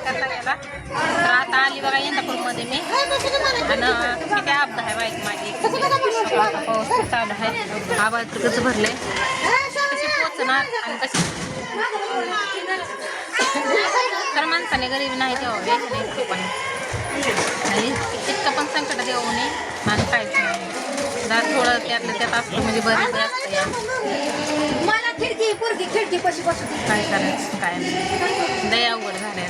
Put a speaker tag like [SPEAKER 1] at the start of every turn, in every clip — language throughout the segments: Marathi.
[SPEAKER 1] करता गेला. तर आता आली बघा इंदापूरमध्ये मी आणि किती अपघात आहे बाईक माझी. आता पाऊस चालू आहे, आवाज कसं भरले, कशी पोचणार आणि कशी. तर माणसाने गरीब नाही द्यावं यायचं नाही इतकं पण, आणि इतकं पण संकट देऊ नये आणि काहीच नाही. जरा थोडं त्यातलं त्यात असतं म्हणजे बरं असतं या. काय करायचं काय नाही, लय अवघड झालंय.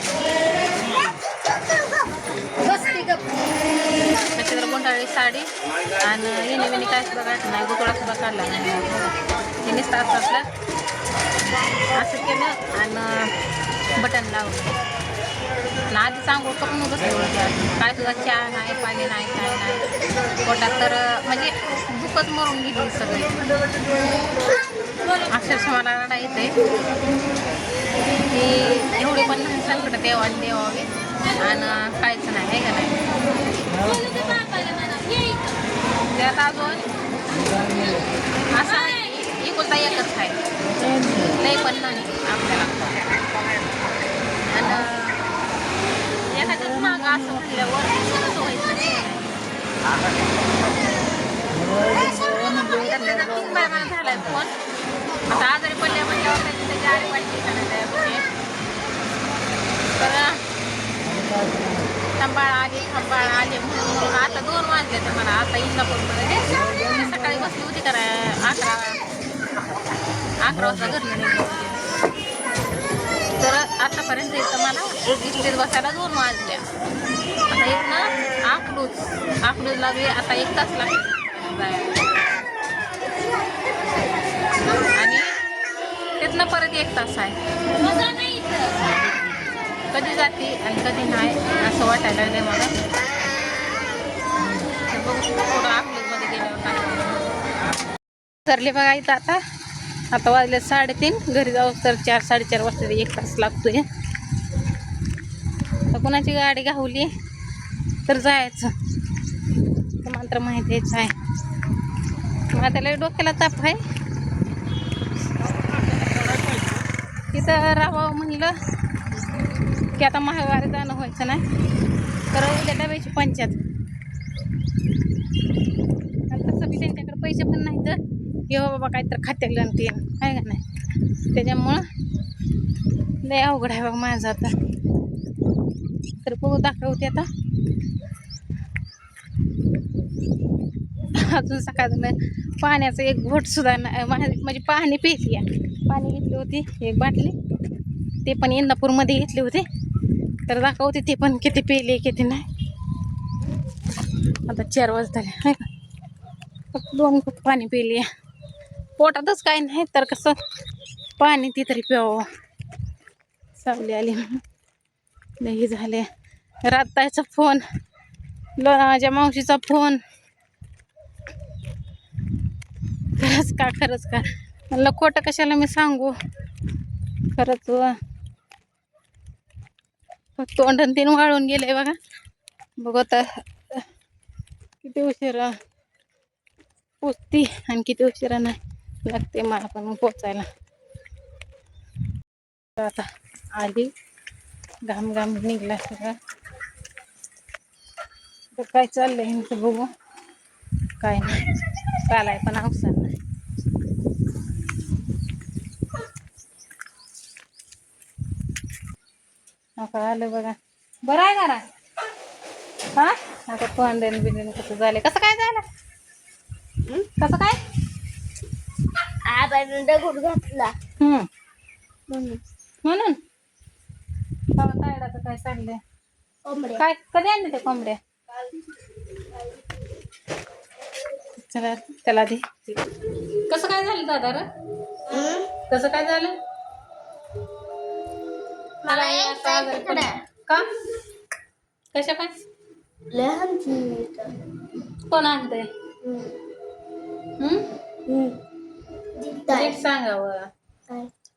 [SPEAKER 1] त्याची तर गुंडाळी साडी आणि हिने विनी काय सुद्धा काढलं नाही, गुतोळा सुद्धा काढला नाही. हिनेच तास असलं असं केलं आणि बटन लावलं. आधी सांगू करून बसलं, काय तुझा चहा नाही, पाणी नाही, काय नाही. पोटात तर म्हणजे दुखच मरून गेली सगळी. अक्षरशः मला रडा येते की एवढे पण नाही संकट देवाने देवावे आणि काहीच नाही आहे का नाही. त्यात अजून असं एकुलता एकच आहे, लय पण नाही आपल्याला. आणि एखाद्याच मागं असं म्हटल्यावर कसं व्हायचं नाही. मला झालाय फोन आता आजारी पडल्या म्हटल्यावर त्याची आरी वाटली का नाही. तर खंबाळ आले म्हणून आता 2 वाजले तर मला. आता इंदापूरमध्ये सकाळी बसली होती करा 11 वाजता घरनं निघली होती. तर आतापर्यंत इथं मला इथेच बसायला 2 वाजल्या. आता इथनं अकलूजला बी आता 1 तास लागतो जायला आणि तिथनं परत 1 तास आहे. कधी जाते आणि कधी नाही असं वाटायला लागले मला. थोडं अकलूजमध्ये गेल्यावर काय ठरले बघा. इथं आता वाजले 3:30, घरी जाऊ तर 4-4:30 वाजता 1 तास लागतोय. तर कोणाची गाडी गावली तर जायचं, तर मात्र माहितीच आहे. मग त्याला डोक्याला ताप आहे. तिथं राहावं म्हणलं की आता महागारी जाणं व्हायचं नाही, तर उद्या डब्याची पंचायत. आणि तसं बी त्यांच्याकडे पैसे पण नाही तर की हो बाबा काहीतरी खात्याला ते आहे का नाही. त्याच्यामुळं लय अवघड आहे बघ माझं आता. तर बघू दाखवते आता. अजून सकाळचं पाण्याचं एक घोट सुद्धा नाही. म्हणजे पाणी पिली आहे, पाणी घेतली होती 1 बाटली, ते पण इंदापूरमध्ये घेतली होती. तर दाखवते ते पण किती पिले किती नाही. आता 4 वाजता आहे का, फक्त 2 कप पाणी पिली आहे. पोटातच काही नाही तर कसं पाणी ती तरी प्यावं. सावली आली नाही झाले. रातायचा फोन, माझ्या मावशीचा फोन. खरंच का म्हणलं खोटं कशाला मी सांगू. खरंच तोंडन 3 वाळून गेले बघा. बघ आता किती उशिरा पोचती आणि किती उशिरा नाही लागते मला पण पोचायला. आता आली, घाम निघला सगळं. तर काय चाललंय ह्यांचं बघू. काय नाही चालाय पण अवसर नाही. आता आलं बघा. बरं आहे का ना हा. आता तोंडण बिंडण कसं झालं, कसं काय झालं, कसं काय दगड घातला म्हणून तायडाचं काय चाललंय. काय कधी आणले ते कोंबड्या. चला त्याला दे. कसं काय झालं दादा र, कसं काय झालं. का कशा काय कोण आणतंय. सांगावं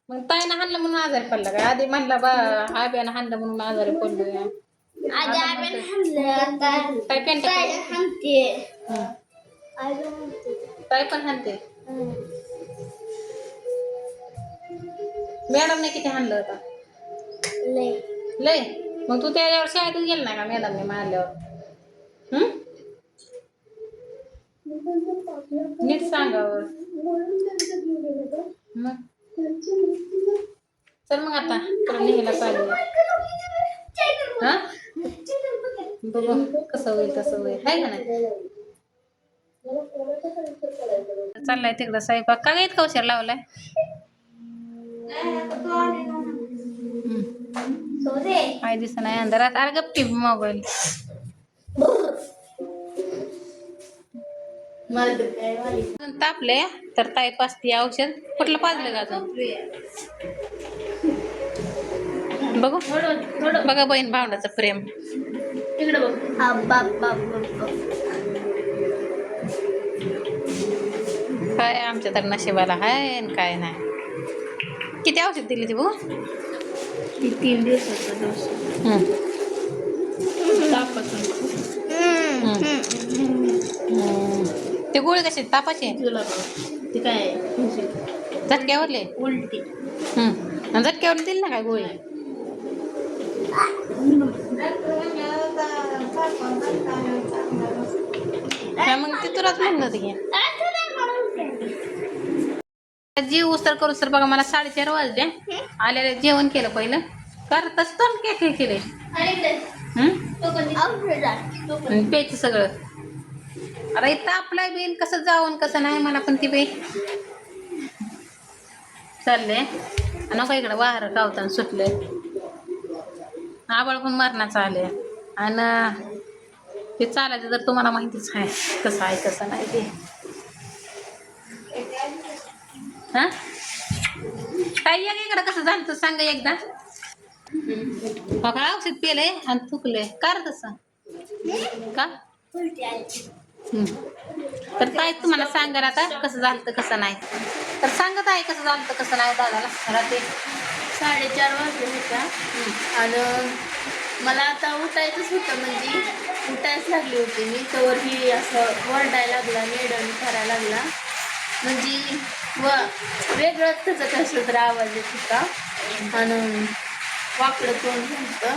[SPEAKER 1] मग ताईनं हाणलं म्हणून आजारी पडला काय. आधी म्हणला बा आब्यानं हाणलं म्हणून आजारी पडलोय. काय पेंट ताई पण हाणते. मॅडमने किती हाणलं होता लय. मग तू त्याच्यावर शाळेतच गेला नाही का मॅडमने मारल्यावर? नीट सांगावं. मग चल मग आता तुला लिहायला चालू. हा बघू कसं होईल तसं होईल, आहे का नाही? चाललाय तिकडं स्वयंपाक. का इतका उशीर लावलाय? काय दिसत नाही अंधारात. अरे गप्पी मोबाईल. तापले तर ताई पाजते औषध. कुठलं पाजलं का अजून? बघू बघा बहीण भावंडाचं प्रेम. तिकडे बघ. काय आमच्या तर नशिबाला आहे काय नाही. किती औषध दिली ती बघू?
[SPEAKER 2] 3 दिवसाचा डोस.
[SPEAKER 1] ते गोळी कशी तापाचे?
[SPEAKER 2] ते काय
[SPEAKER 1] झटक्यावरले
[SPEAKER 2] उलटी.
[SPEAKER 1] झटक्यावर दिली ना काय गोळी? मग ती तुलाच म्हणत होती की जीव उसर करू सर बघा. मला 4:30 वाजले. आलेले जेवण केलं पहिलं. करतच तर काय केले प्यायचं सगळं. अरे तापलाय बेन कसं जाऊन कसं नाही मला पण ती बे चालले. नको इकडे वारं गावताना सुटले. आबाळ पण मरणाचं आले. आणि ते चालायचं तर तुम्हाला माहितीच आहे कसं आहे कसं नाही ते. हा काय इकडं कसं झालं तर सांगा एकदा. बघा औषध पेलंय आणि थुकलंय का रे तसं का? तर काय तुम्हाला सांगा आता कसं झालं तर कसं नाही. तर सांगत आहे कसं झालं तर कसं नाही दादाला. रात्री
[SPEAKER 2] 4:30 वाजले होत्या आणि मला आता उठायचंच होतं. म्हणजे उठायच लागली होती मी तर ही असं वरडायला लागला मेडन करायला लागला. म्हणजे वेगळंच त्याचं कसं तर आवाज येत होता आणि वाकडं तोंड होतं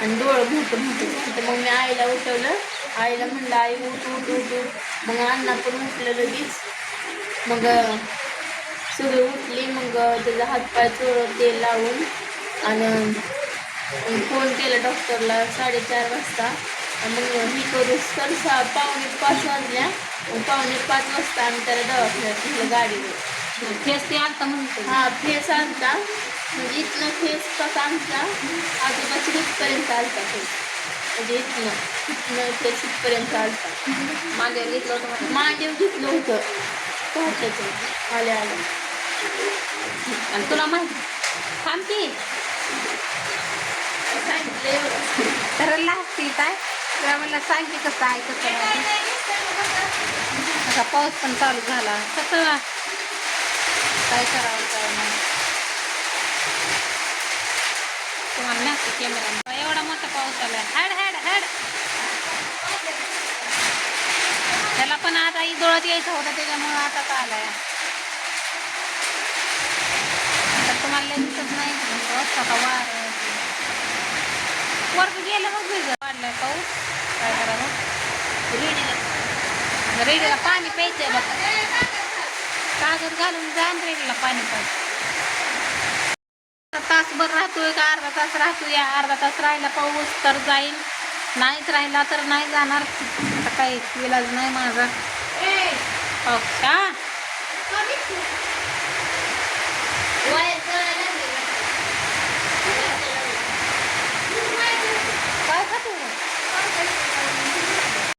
[SPEAKER 2] आणि डोळं मोठं होतं. तर मग मी आईला उठवलं. आईला म्हणलं आई उठ उठ उठ उठ. मग अण्णा पण उठलं लगेच. मग सगळी उठली. मग त्याचा हातपाय चोळून तेल लावून आणि फोन केला डॉक्टरला 4:30 वाजता. मग ही करूच तर 4:45 वाजल्या. 4:45 वाजता आम्ही त्याला दवाखान्यात घेतलं गाडीवर.
[SPEAKER 1] फेस ते आलता म्हणतो.
[SPEAKER 2] हा फेस आणता म्हणजे इथनं फेस कसा आमचा आजोबाची इथपर्यंत आलता फेस. म्हणजे इथनं फेस इथपर्यंत आलता.
[SPEAKER 1] मांडीवर घेतलं होतं.
[SPEAKER 2] मांडीवर घेतलं होतं पहाटेचं आल्या आल्या.
[SPEAKER 1] आणि तुला माहिती थांबती
[SPEAKER 2] सांगितलं एवढं
[SPEAKER 1] तर लागते काय तेव्हा मला सांगते कसं आहे कसं नाही. आता पाऊस पण चालू झाला कसं काय करावं काय नाही. तुम्हाला नाही कॅमेरा एवढा मोठा पाऊस आलाय. हॅड हॅड हॅड त्याला पण आता इदोळत यायचं होतं त्याच्यामुळं आता का आलाय. तर तुम्हाला दिसत नाही आता वार वर्ग गेलं मग भिजत वाढलाय पाऊस. काय करावं रेडीला पाणी प्यायचंय बघ. कागद घालून जाण रेडीला पाणी प्यायचं. तासभर राहतोय का अर्धा तास राहतोय. अर्धा तास राहिला पाऊस तर जाईल. नाहीच राहिला तर नाही जाणार. आता काही इलाज नाही माझा. पाऊस का